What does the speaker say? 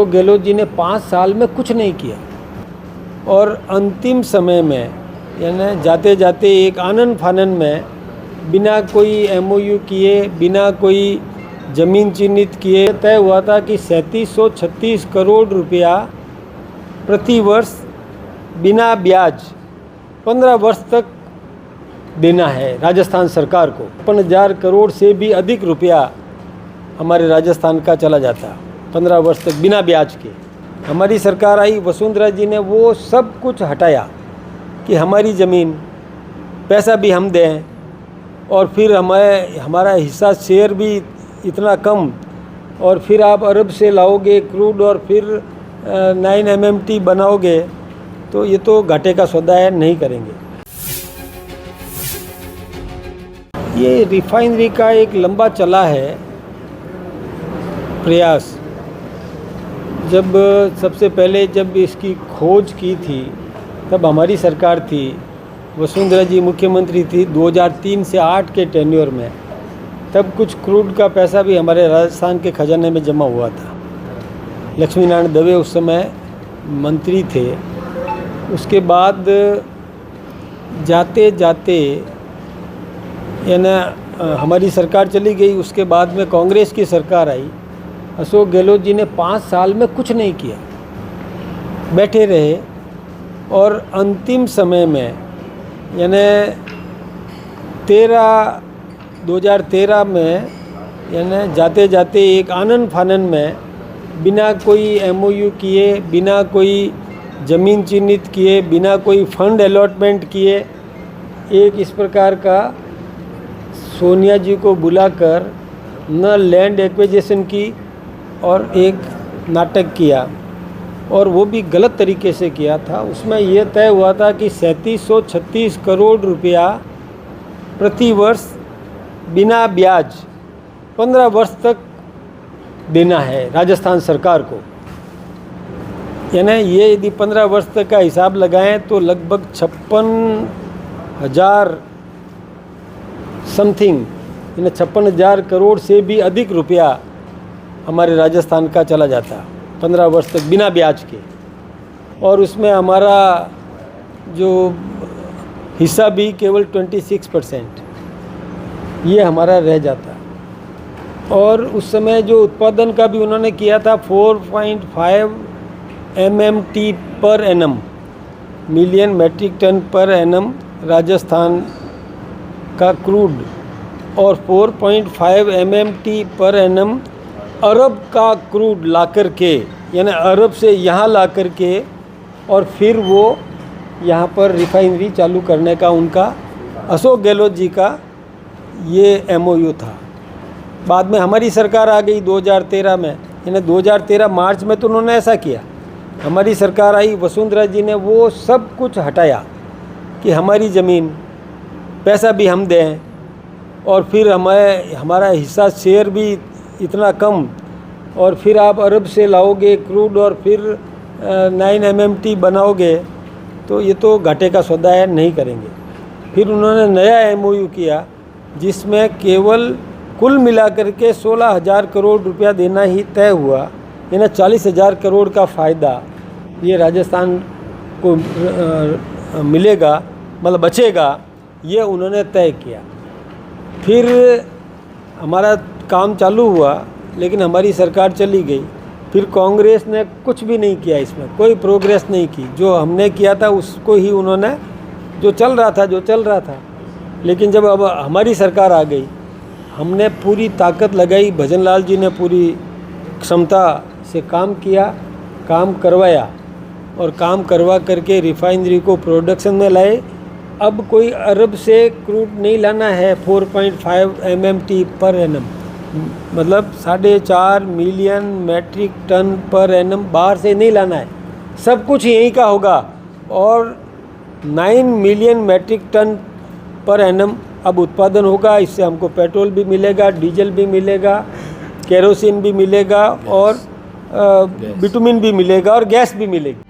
तो गहलोत जी ने 5 साल में कुछ नहीं किया और अंतिम समय में यानी जाते जाते एक आनन फानन में बिना कोई एमओयू किए, बिना कोई ज़मीन चिन्हित किए तय हुआ था कि 3736 करोड़ रुपया प्रति वर्ष बिना ब्याज 15 वर्ष तक देना है राजस्थान सरकार को। 55,000 करोड़ से भी अधिक रुपया हमारे राजस्थान का चला जाता 15 वर्ष तक बिना ब्याज के। हमारी सरकार आई, वसुंधरा जी ने वो सब कुछ हटाया कि हमारी ज़मीन, पैसा भी हम दें और फिर हमारा हिस्सा शेयर भी इतना कम, और फिर आप अरब से लाओगे क्रूड और फिर 9 MMT बनाओगे, तो ये तो घाटे का सौदा है, नहीं करेंगे। ये रिफाइनरी का एक लंबा चला है प्रयास। जब सबसे पहले जब इसकी खोज की थी तब हमारी सरकार थी, वसुंधरा जी मुख्यमंत्री थी 2003 से 8 के टेन्योर में। तब कुछ क्रूड का पैसा भी हमारे राजस्थान के खजाने में जमा हुआ था। लक्ष्मी नारायण दवे उस समय मंत्री थे। उसके बाद जाते जाते यानी हमारी सरकार चली गई। उसके बाद में कांग्रेस की सरकार आई। अशोक गहलोत जी ने 5 साल में कुछ नहीं किया, बैठे रहे और अंतिम समय में यानी 2013 में यानी जाते जाते एक आनन फानन में बिना कोई एमओयू किए, बिना कोई ज़मीन चिन्हित किए, बिना कोई फंड अलॉटमेंट किए, एक इस प्रकार का सोनिया जी को बुलाकर न लैंड एक्विजिशन की और एक नाटक किया, और वो भी गलत तरीके से किया था। उसमें यह तय हुआ था कि 3736 करोड़ रुपया प्रति वर्ष बिना ब्याज 15 वर्ष तक देना है राजस्थान सरकार को। यानी ये यदि 15 वर्ष तक का हिसाब लगाएं तो लगभग 56,000 समथिंग, यानी 56,000 करोड़ से भी अधिक रुपया हमारे राजस्थान का चला जाता 15 वर्ष तक बिना ब्याज के। और उसमें हमारा जो हिस्सा भी केवल 26% ये हमारा रह जाता। और उस समय जो उत्पादन का भी उन्होंने किया था 4.5 MMT per annum, million metric ton per annum Rajasthan का क्रूड, और 4.5 MMT पर एनम अरब का क्रूड ला कर के, यानी अरब से यहाँ ला कर के और फिर वो यहाँ पर रिफाइनरी चालू करने का उनका, अशोक गहलोत जी का ये एमओयू था। बाद में हमारी सरकार आ गई 2013 में, यानी 2013 मार्च में तो उन्होंने ऐसा किया। हमारी सरकार आई, वसुंधरा जी ने वो सब कुछ हटाया कि हमारी ज़मीन, पैसा भी हम दें और फिर हमारा हिस्सा शेयर भी इतना कम, और फिर आप अरब से लाओगे क्रूड और फिर 9 MMT बनाओगे, तो ये तो घाटे का सौदा है, नहीं करेंगे। फिर उन्होंने नया एमओयू किया जिसमें केवल कुल मिलाकर के 16,000 करोड़ रुपया देना ही तय हुआ, यानी 40,000 करोड़ का फ़ायदा ये राजस्थान को मिलेगा, मतलब बचेगा, ये उन्होंने तय किया। फिर हमारा काम चालू हुआ, लेकिन हमारी सरकार चली गई। फिर कांग्रेस ने कुछ भी नहीं किया, इसमें कोई प्रोग्रेस नहीं की। जो हमने किया था उसको ही उन्होंने, जो चल रहा था। लेकिन जब अब हमारी सरकार आ गई, हमने पूरी ताकत लगाई, भजन लाल जी ने पूरी क्षमता से काम किया, काम करवाया, और काम करवा करके रिफाइनरी को प्रोडक्शन में लाए। अब कोई अरब से क्रूड नहीं लाना है 4.5 MMT पर एनम, मतलब 4.5 million metric ton per annum बाहर से नहीं लाना है, सब कुछ यहीं का होगा। और 9 million metric ton per annum अब उत्पादन होगा। इससे हमको पेट्रोल भी मिलेगा, डीजल भी मिलेगा, केरोसिन भी मिलेगा, और बिटुमिन भी मिलेगा, और गैस भी मिलेगी।